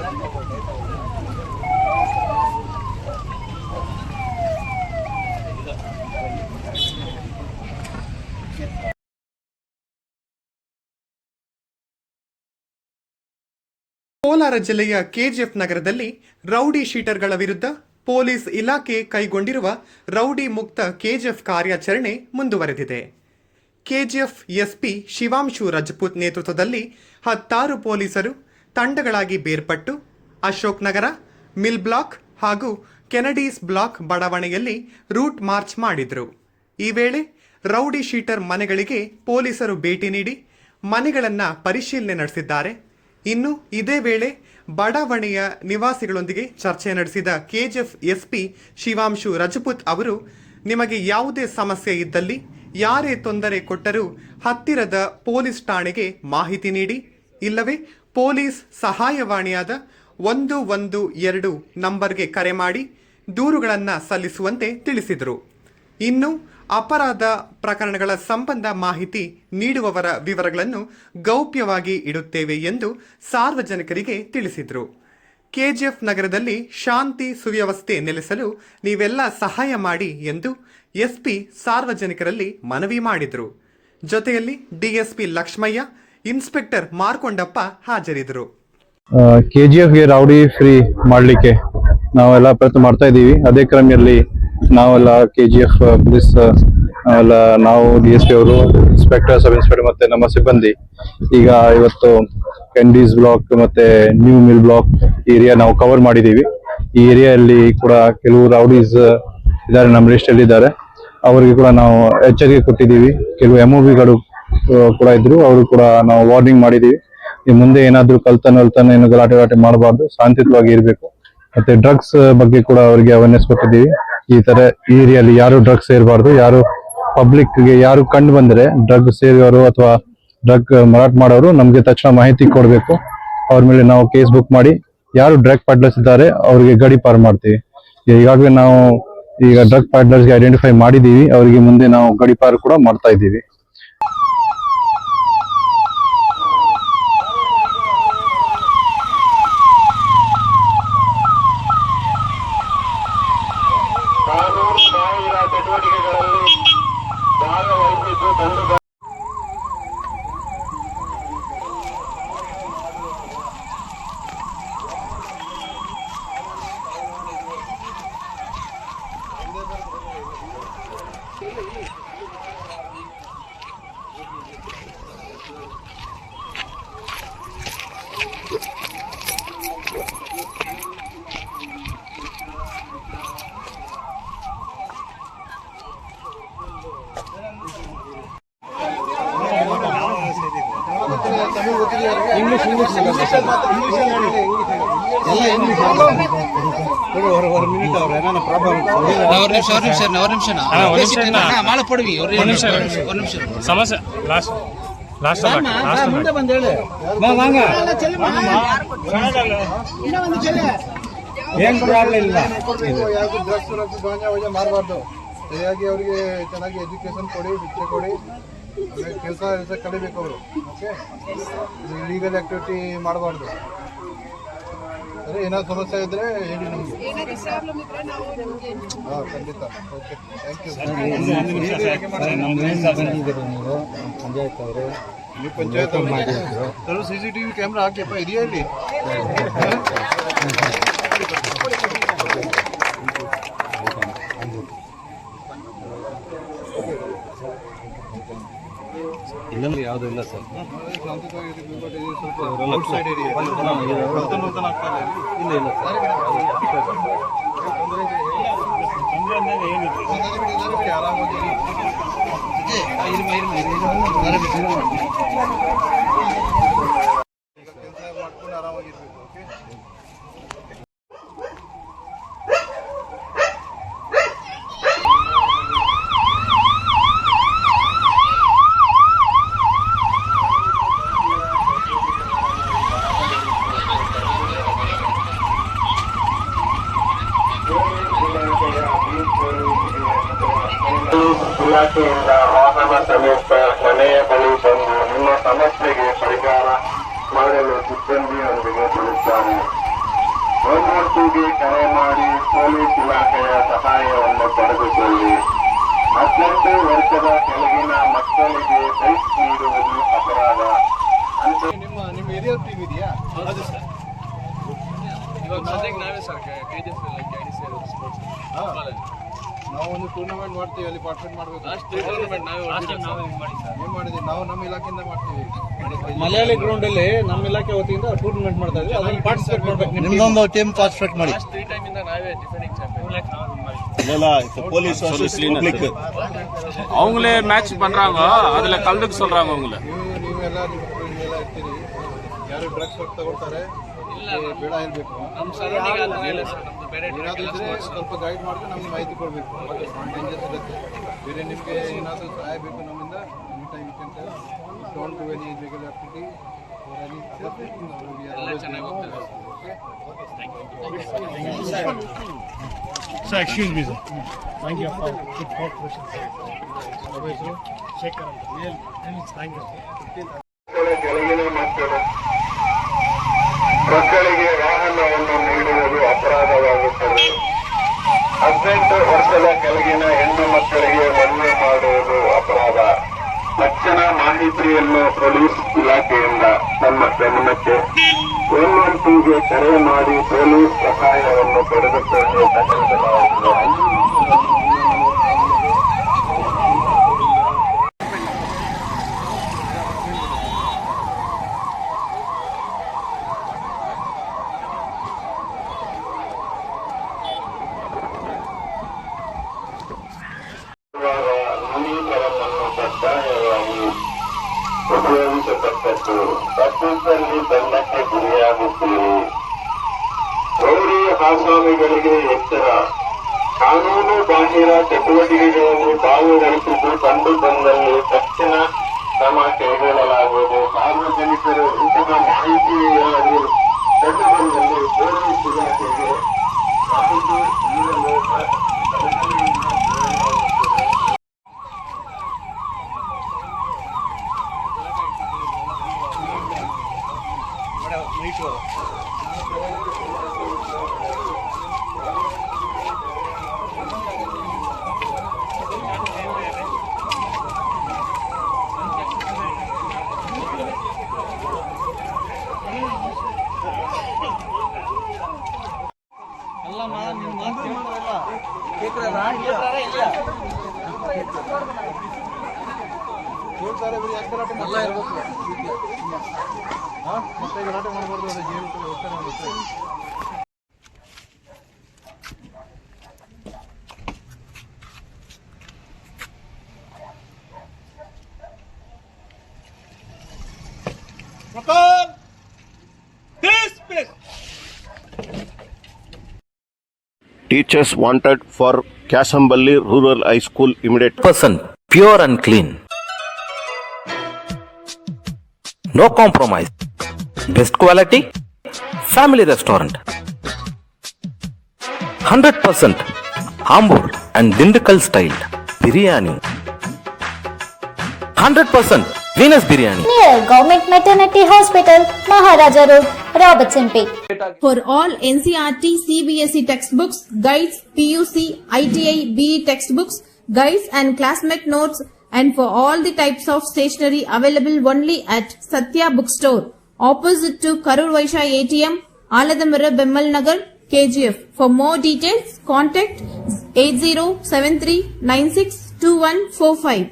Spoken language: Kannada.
ಕೋಲಾರ ಜಿಲ್ಲೆಯ ಕೆಜಿಎಫ್ ನಗರದಲ್ಲಿ ರೌಡಿ ಶೀಟರ್ಗಳ ವಿರುದ್ಧ ಪೊಲೀಸ್ ಇಲಾಖೆ ಕೈಗೊಂಡಿರುವ ರೌಡಿ ಮುಕ್ತ ಕೆಜಿಎಫ್ ಕಾರ್ಯಾಚರಣೆ ಮುಂದುವರೆದಿದೆ. ಕೆಜಿಎಫ್ ಎಸ್ಪಿ ಶಿವಾಂಶು ರಜಪೂತ್ ನೇತೃತ್ವದಲ್ಲಿ 10 ಪೊಲೀಸರು ತಂಡಗಳಾಗಿ ಬೇರ್ಪಟ್ಟು ಅಶೋಕ್ ನಗರ, ಮಿಲ್ ಬ್ಲಾಕ್ ಹಾಗೂ ಕೆನಡೀಸ್ ಬ್ಲಾಕ್ ಬಡಾವಣೆಯಲ್ಲಿ ರೂಟ್ ಮಾರ್ಚ್ ಮಾಡಿದರು. ಈ ವೇಳೆ ರೌಡಿ ಶೀಟರ್ ಮನೆಗಳಿಗೆ ಪೊಲೀಸರು ಭೇಟಿ ನೀಡಿ ಮನೆಗಳನ್ನು ಪರಿಶೀಲನೆ ನಡೆಸಿದ್ದಾರೆ. ಇನ್ನು ಇದೇ ವೇಳೆ ಬಡಾವಣೆಯ ನಿವಾಸಿಗಳೊಂದಿಗೆ ಚರ್ಚೆ ನಡೆಸಿದ ಕೆಜಿಎಫ್ ಎಸ್ಪಿ ಶಿವಾಂಶು ರಜಪೂತ್ ಅವರು, ನಿಮಗೆ ಯಾವುದೇ ಸಮಸ್ಯೆ ಇದ್ದಲ್ಲಿ, ಯಾರೇ ತೊಂದರೆ ಕೊಟ್ಟರೂ ಹತ್ತಿರದ ಪೊಲೀಸ್ ಠಾಣೆಗೆ ಮಾಹಿತಿ ನೀಡಿ, ಇಲ್ಲವೇ ಪೊಲೀಸ್ ಸಹಾಯವಾಣಿಯಾದ 112 ನಂಬರ್ಗೆ ಕರೆ ಮಾಡಿ ದೂರುಗಳನ್ನು ಸಲ್ಲಿಸುವಂತೆ ತಿಳಿಸಿದರು. ಇನ್ನು ಅಪರಾಧ ಪ್ರಕರಣಗಳ ಸಂಬಂಧ ಮಾಹಿತಿ ನೀಡುವವರ ವಿವರಗಳನ್ನು ಗೌಪ್ಯವಾಗಿ ಇಡುತ್ತೇವೆ ಎಂದು ಸಾರ್ವಜನಿಕರಿಗೆ ತಿಳಿಸಿದರು. ಕೆಜಿಎಫ್ ನಗರದಲ್ಲಿ ಶಾಂತಿ ಸುವ್ಯವಸ್ಥೆ ನೆಲೆಸಲು ನೀವೆಲ್ಲ ಸಹಾಯ ಮಾಡಿ ಎಂದು ಎಸ್ಪಿ ಸಾರ್ವಜನಿಕರಲ್ಲಿ ಮನವಿ ಮಾಡಿದರು. ಜೊತೆಯಲ್ಲಿ ಡಿಎಸ್ಪಿ ಲಕ್ಷ್ಮಯ್ಯ, ಇನ್ಸ್ಪೆಕ್ಟರ್ ಮಾರ್ಕೊಂಡಪ್ಪ ಹಾಜರಿದ್ದರು. ಕೆಜಿಎಫ್ಗೆ ರೌಡಿ ಫ್ರೀ ಮಾಡಲಿಕ್ಕೆ ನಾವೆಲ್ಲ ಪ್ರಯತ್ನ ಮಾಡ್ತಾ ಇದ್ದೀವಿ. ಅದೇ ಕ್ರಮದಲ್ಲಿ ನಾವೆಲ್ಲ ಕೆಜಿಎಫ್ ಪೊಲೀಸ್ ಎಲ್ಲ ನಾವು ಡಿಎಸ್ಪಿ ಅವರು, ಇನ್ಸ್ಪೆಕ್ಟರ್, ಸಬ್ ಇನ್ಸ್ಪೆಕ್ಟರ್ ಮತ್ತೆ ನಮ್ಮ ಸಿಬ್ಬಂದಿ ಈಗ ಇವತ್ತು ಕೆಂಡೀಸ್ ಬ್ಲಾಕ್ ಮತ್ತೆ ನ್ಯೂ ಮಿಲ್ ಬ್ಲಾಕ್ ಏರಿಯಾ ನಾವು ಕವರ್ ಮಾಡಿದೀವಿ. ಈ ಏರಿಯಾದಲ್ಲಿ ಕೂಡ ಕೆಲವು ರೌಡೀಸ್ ಇದ್ದಾರೆ, ನಮ್ಮ ಲಿಸ್ಟ್ ಅಲ್ಲಿ ಇದ್ದಾರೆ. ಅವರಿಗೆ ಕೂಡ ನಾವು ಎಚ್ಚರಿಕೆ ಕೊಟ್ಟಿದ್ದೀವಿ. ಕೆಲವು MOBಗಳು ಕೂಡ ಇದ್ರು, ಅವರು ಕೂಡ ನಾವು ವಾರ್ನಿಂಗ್ ಮಾಡಿದೀವಿ. ಈ ಮುಂದೆ ಏನಾದ್ರು ಕಳ್ತನ ಏನು ಗಲಾಟೆ ಮಾಡಬಾರ್ದು, ಶಾಂತಿಯುತವಾಗಿ ಇರಬೇಕು. ಮತ್ತೆ ಡ್ರಗ್ಸ್ ಬಗ್ಗೆ ಕೂಡ ಅವರಿಗೆ ಅವೇರ್ನೆಸ್ ಕೊಟ್ಟಿದ್ದೀವಿ. ಈ ತರ ಏರಿಯಲ್ಲಿ ಯಾರು ಡ್ರಗ್ಸ್ ಸೇರಬಾರ್ದು, ಯಾರು ಪಬ್ಲಿಕ್ ಗೆ ಯಾರು ಕಂಡು ಬಂದ್ರೆ ಡ್ರಗ್ ಸೇರಿಯೋರು ಅಥವಾ ಡ್ರಗ್ ಮಾರಾಟ ಮಾಡೋರು ನಮ್ಗೆ ತಕ್ಷಣ ಮಾಹಿತಿ ಕೊಡಬೇಕು. ಅವ್ರ ಮೇಲೆ ನಾವು ಕೇಸ್ ಬುಕ್ ಮಾಡಿ ಯಾರು ಡ್ರಗ್ ಪಾರ್ಟ್ನರ್ಸ್ ಇದ್ದಾರೆ ಅವರಿಗೆ ಗಡೀಪಾರು ಮಾಡ್ತೀವಿ. ಈಗಾಗಲೇ ನಾವು ಡ್ರಗ್ ಪಾರ್ಟ್ನರ್ಸ್ಗೆ ಐಡೆಂಟಿಫೈ ಮಾಡಿದೀವಿ, ಅವರಿಗೆ ಮುಂದೆ ನಾವು ಗಡೀಪಾರು ಕೂಡ ಮಾಡ್ತಾ ಇದ್ದೀವಿ. ಮಾಡಬಾರ್ದು. ಸರಿಯಾಗಿ ಅವರಿಗೆ ಚೆನ್ನಾಗಿ ಎಜುಕೇಶನ್ ಕೊಡಿ, ಶಿಕ್ಷೆ ಕೊಡಿ, ಕೆಲಸ ಕಲಿಬೇಕು ಅವರು. ಓಕೆ, ಇಲೀಗಲ್ ಆಕ್ಟಿವಿಟಿ ಮಾಡಬಾರ್ದು. ಸರಿ, ಏನಾದ್ರು ಸಮಸ್ಯೆ ಇದ್ರೆ ಹೇಳಿ ನಮಗೆ. ಹಾಂ, ಖಂಡಿತ. Okay, thank you. ನೀವು ಪಂಚಾಯತ್ ಅವರು CCTV ಕ್ಯಾಮ್ರಾ ಹಾಕಿಯಪ್ಪ, ಇದೆಯಾ ಇಲ್ಲಿ? ಇಲ್ಲಂದ್ರೆ ಯಾವುದೂ ಇಲ್ಲ ಸರ್. ಔಟ್ ಸೈಡ್ ಏರಿಯಾ ಇಲ್ಲ ಇಲ್ಲ ಸರ್. ಆರಾಮಾಗಿ ಕೆಲಸ ಮಾಡ್ಕೊಂಡು ಆರಾಮಾಗಿರ್ಬೇಕು. ಓಕೆ, ಇಲಾಖೆಯಿಂದ ವಾಹನ ಸಮೇತ ಮನೆಯ ಬಳಿ ಬಂದು ನಿಮ್ಮ ಸಮಸ್ಯೆಗೆ ಪರಿಹಾರ ಮಾಡಲು ಸಿಬ್ಬಂದಿಯೊಂದಿಗೆ ತಿಳಿಸುತ್ತಾರೆ. 112ಗೆ ಕರೆ ಮಾಡಿ ಪೊಲೀಸ್ ಇಲಾಖೆಯ ಸಹಾಯವನ್ನು ಪಡೆದುಕೊಳ್ಳಿ. 18 ವರ್ಷದ ಕೆಳಗಿನ ಮಕ್ಕಳಿಗೆ ಬೈಕ್ ನೀಡುವುದು ಅಪರಾಧ. ನಿಮ್ಮ ಏರಿಯಾ ಟೀಮ್ ಇದೆಯಾ? ಹೌದು ಸರ್. ಇವಾಗ ಸದ್ಯಕ್ಕೆ ನಾವೇ ಸರ್ KGF ಸ್ಪೋರ್ಟ್ಸ್ ನಾವು ಒಂದು ಟೂರ್ನಮೆಂಟ್ ಮಾಡ್ತೀವಿ, ಅಲ್ಲಿ ಪಾರ್ಟಿಸಿಪೇಟ್ ಮಾಡಬೇಕು. ಟೂರ್ನಮೆಂಟ್ ನಾವೇ ಏನ್ ಮಾಡಿದ್ವಿ ನಾವು ನಮ್ಮ ಇಲಾಖೆಯಿಂದ ಮಾಡ್ತೀವಿ. ಮಲಯಾಳಿ ಗ್ರೌಂಡ್ ಅಲ್ಲಿ ನಮ್ಮ ಇಲಾಖೆ ವತಿಯಿಂದ ಟೂರ್ನಮೆಂಟ್ ಮಾಡ್ತಾ ಇದ್ವಿ, ಅದರಲ್ಲಿ ಪಾರ್ಟಿಸಿಪೇಟ್ ಮಾಡ್ಬೇಕು. ನಿಮ್ದೊಂದು ಟೀಮ್ ಪಾರ್ಟಿಸಿಪೇಟ್ ಮಾಡಿ. 3 ಟೈಮ್ ಇಂದ ನಾವೇ ಡಿಫೆಂಡಿಂಗ್ ಚಾಂಪಿಯನ್. அவங்களே மேட்ச் பண்றாங்க, அதுல கலந்துக்க சொல்றாங்க அவங்கள. ನೀವೆಲ್ಲ ನೀವೆಲ್ಲ ಇರ್ತೀರಿ, ಯಾರು ಡ್ರಗ್ಸ್ ತಗೊಳ್ತಾರೆ ಬೇಡ ಇರಬೇಕು. ನಮ್ಮ ಸರೌಂಡಿಂಗ್ ಆತರ ಇಲ್ಲ ಸರ್. ನಮ್ದು ಬೇರೆ ಏನಾದರೂ ಇದ್ರೆ ಸ್ವಲ್ಪ ಗೈಡ್ ಮಾಡಿದ್ರೆ ನಮ್ಗೆ ಮಾಹಿತಿ ಕೊಡಬೇಕು. ಡೇಂಜರ್ಸ್ ಇರುತ್ತೆ. ಬೇರೆ ನಿಮಗೆ ಏನಾದರೂ ಸಹಾಯ ಬೇಕು ನಮ್ಮಿಂದ, any time you can tell. Don't do any illegal activity or any other thing. ಎಲ್ಲ ಚೆನ್ನಾಗಿ ಹೋಗ್ತದೆ. Sir, excuse me, sir. Thank you for good cooperation, sir. Shekhar. Thank you. ಕೆಳಗಿನ ಮಕ್ಕಳಿಗೆ ವಾಹನವನ್ನು ನೀಡುವುದು ಅಪರಾಧವಾಗುತ್ತದೆ. 18 ವರ್ಷದ ಕೆಳಗಿನ ಹೆಣ್ಣು ಮಕ್ಕಳಿಗೆ ಮದುವೆ ಮಾಡುವುದು ಅಪರಾಧ. ತಕ್ಷಣ ಮಾಹಿತಿಯನ್ನು ಪೊಲೀಸ್ ಇಲಾಖೆಯಿಂದ ನಮ್ಮ ಗಮನಕ್ಕೆ 112ಗೆ ಕರೆ ಮಾಡಿ ಪೊಲೀಸ್ ಸಹಾಯವನ್ನು ಪಡೆದುಕೊಂಡು ತಕ್ಷಣ ನುಡಿಗಳನ್ನು ಕಡ್ಡಾಯವಾಗಿ ಉಪಯೋಗಿಸತಕ್ಕದ್ದು. ತಪ್ಪಿದ್ದಲ್ಲಿ ದಂಡಕ್ಕೆ ಗುರಿಯಾಗುತ್ತೀರಿ. ರೌಡಿ ಆಸಾಮಿಗಳಿಗೆ ಎಚ್ಚರ. ಕಾನೂನು ಬಾಹಿರ ಚಟುವಟಿಕೆಗಳಲ್ಲಿ ಭಾಗವಹಿಸಿದ್ದು ಕಂಡು ಬಂದಲ್ಲಿ ತಕ್ಷಣ ಕ್ರಮ ಕೈಗೊಳ್ಳಲಾಗುವುದು. ಸಾರ್ವಜನಿಕರು ಇಂತಹ ಮಾಹಿತಿಯಾಗಿ ಕಂಡು ಬಂದಲ್ಲಿ ಪೊಲೀಸ್ ಇಲಾಖೆಗೆ ಮಾಹಿತಿ ನೀಡಲು ಹೇಳ್ತಾರೆ ಬರೀ ಯಾಕೆ ಗಲಾಟೆ ಮಾಡ್ತಾರೆ? ಮತ್ತೆ ಗಲಾಟೆ ಮಾಡಬಾರ್ದು, ಅದು ಜೀವ ಹೋಗ್ತಾನೆ ಆಗುತ್ತೆ. Teachers wanted for Kasamballi Rural High School immediate. Person pure and clean. No compromise. Best quality. Family restaurant. 100% Ambur and Dindukal style biryani. 100% Venus biryani. Near Government Maternity Hospital, Maharaja Road, Robertson Pay. For all NCERT, CBSE textbooks, guides, PUC, ITI, BE textbooks, guides and classmate notes, and for all the types of stationery available only at Satya Bookstore, opposite to Karur Vaishya ATM, Aladamara Bemmal Nagar, KGF. For more details, contact 8073962145.